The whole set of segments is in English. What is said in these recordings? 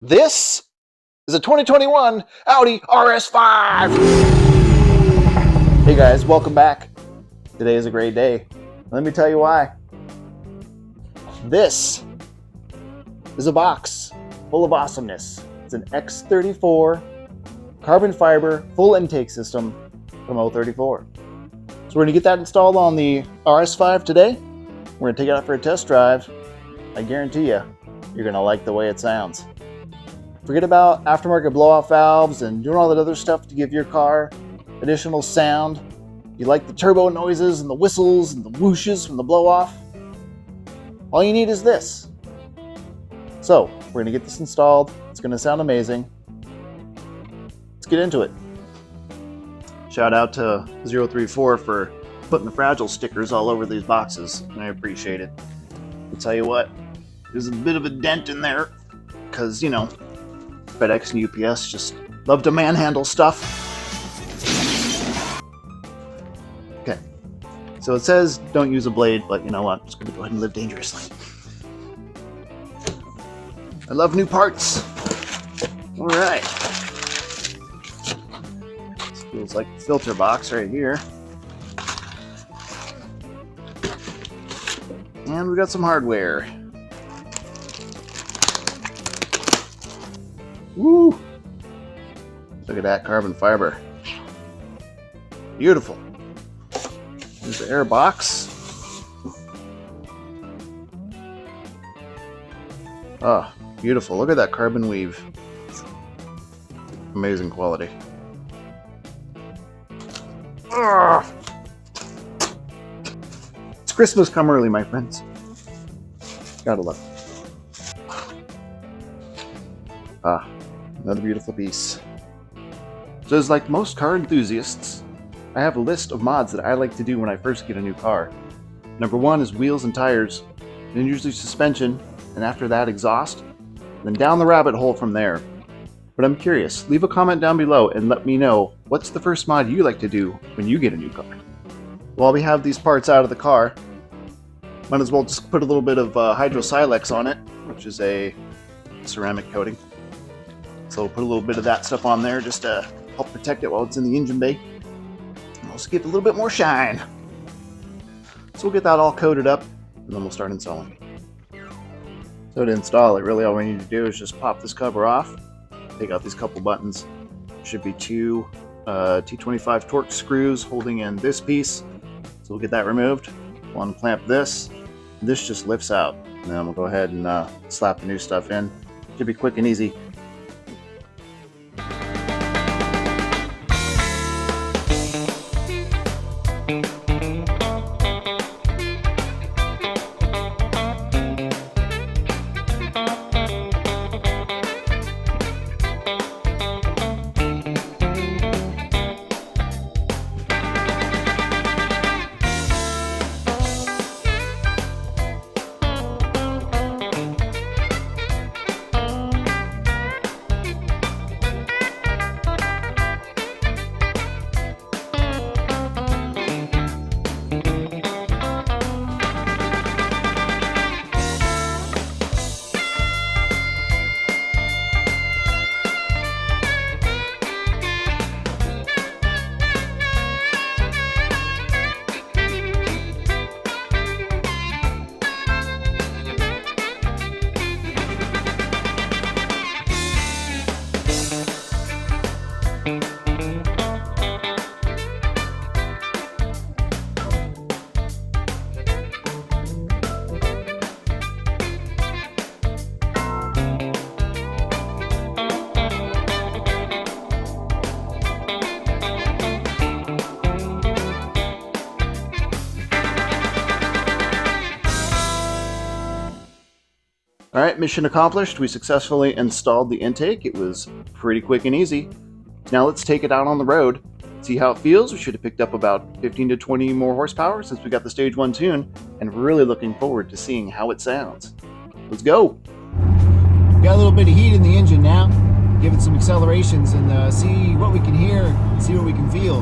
This is a 2021 Audi RS5. Hey guys, welcome back. Today is a great day. Let me tell you why. This is a box full of awesomeness. It's an X34 carbon fiber full intake system from 034. So we're going to get that installed on the RS5 today. We're going to take it out for a test drive. I guarantee you, you're going to like the way it sounds. Forget about aftermarket blow-off valves and doing all that other stuff to give your car additional sound. You like the turbo noises and the whistles and the whooshes from the blow-off? All you need is this. So, we're going to get this installed. It's going to sound amazing. Let's get into it. Shout out to 034 for putting the fragile stickers all over these boxes. I appreciate it. I'll tell you what, there's a bit of a dent in there because, you know, FedEx and UPS just love to manhandle stuff. Okay, so it says don't use a blade, but you know what? I'm just going to go ahead and live dangerously. I love new parts. All right. This feels like a filter box right here. And we got some hardware. Woo! Look at that carbon fiber. Beautiful. There's the air box. Ah, beautiful. Look at that carbon weave. Amazing quality. Ah! It's Christmas come early, my friends. Gotta love it. Ah. Another beautiful piece. So as like most car enthusiasts, I have a list of mods that I like to do when I first get a new car. Number one is wheels and tires, then usually suspension, and after that exhaust, then down the rabbit hole from there. But I'm curious, leave a comment down below and let me know what's the first mod you like to do when you get a new car. While we have these parts out of the car, might as well just put a little bit of hydrosilex on it, which is a ceramic coating. So we'll put a little bit of that stuff on there just to help protect it while it's in the engine bay. And also give it a little bit more shine. So we'll get that all coated up and then we'll start installing. So to install it, really all we need to do is just pop this cover off, take out these couple buttons. There should be two T25 Torx screws holding in this piece. So we'll get that removed. We'll unclamp this. This just lifts out. And then we'll go ahead and slap the new stuff in. Should be quick and easy. Alright, mission accomplished. We successfully installed the intake. It was pretty quick and easy. Now let's take it out on the road, see how it feels. We should have picked up about 15 to 20 more horsepower since we got the Stage 1 tune, and really looking forward to seeing how it sounds. Let's go! Got a little bit of heat in the engine now. Give it some accelerations and see what we can hear, see what we can feel.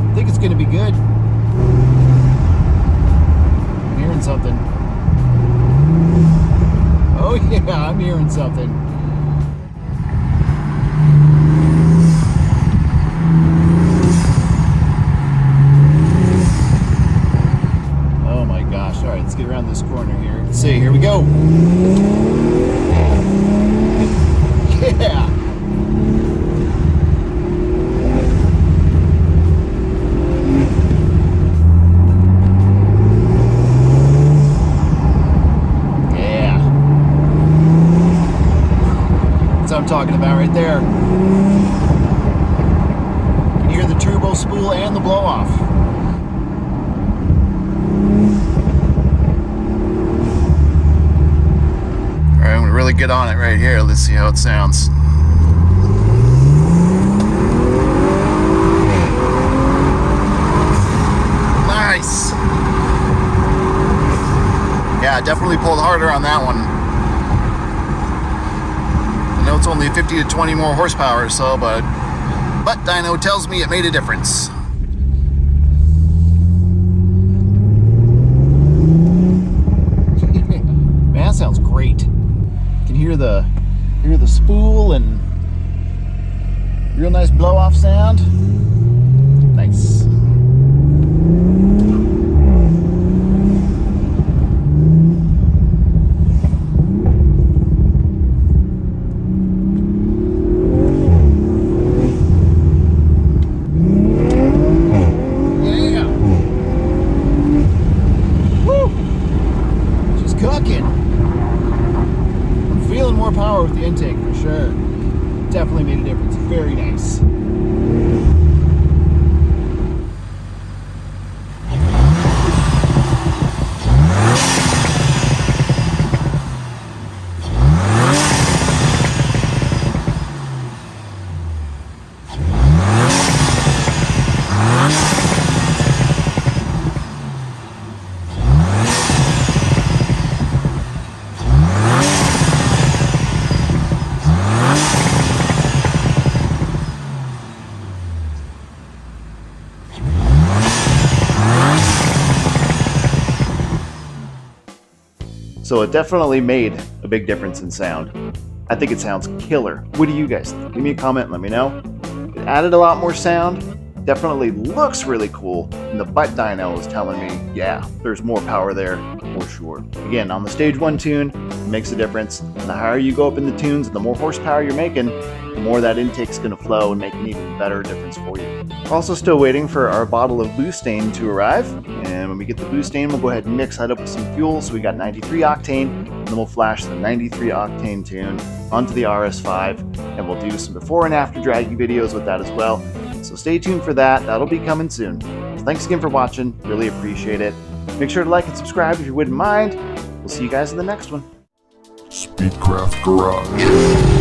I think it's going to be good. I'm hearing something. Oh yeah, I'm hearing something. get around this corner here. Let's see, here we go. Yeah! Yeah! That's what I'm talking about right there. You can hear the turbo spool and the blow-off. I'm gonna really get on it right here. Let's see how it sounds. Nice. Yeah, definitely pulled harder on that one. I know it's only 50 to 20 more horsepower or so, but dyno tells me it made a difference. Man, that sounds great. You can hear the spool and real nice blow-off sound. Nice. Yeah. Woo! She's cooking. Feeling more power with the intake for sure. Definitely made a difference. Very nice. So it definitely made a big difference in sound. I think it sounds killer. What do you guys think? Leave me a comment and let me know. It added a lot more sound. Definitely looks really cool. And the butt dyno is telling me, yeah, there's more power there for sure. Again, on the stage 1 tune, it makes a difference. And the higher you go up in the tunes and the more horsepower you're making, the more that intake's going to flow and make an even better difference for you. Also still waiting for our bottle of butane to arrive. And when we get the butane, we'll go ahead and mix that up with some fuel. So we got 93 octane, and then we'll flash the 93 octane tune onto the RS5, and we'll do some before and after draggy videos with that as well. So stay tuned for that. That'll be coming soon. So thanks again for watching. Really appreciate it. Make sure to like and subscribe if you wouldn't mind. We'll see you guys in the next one. Speedcraft Garage.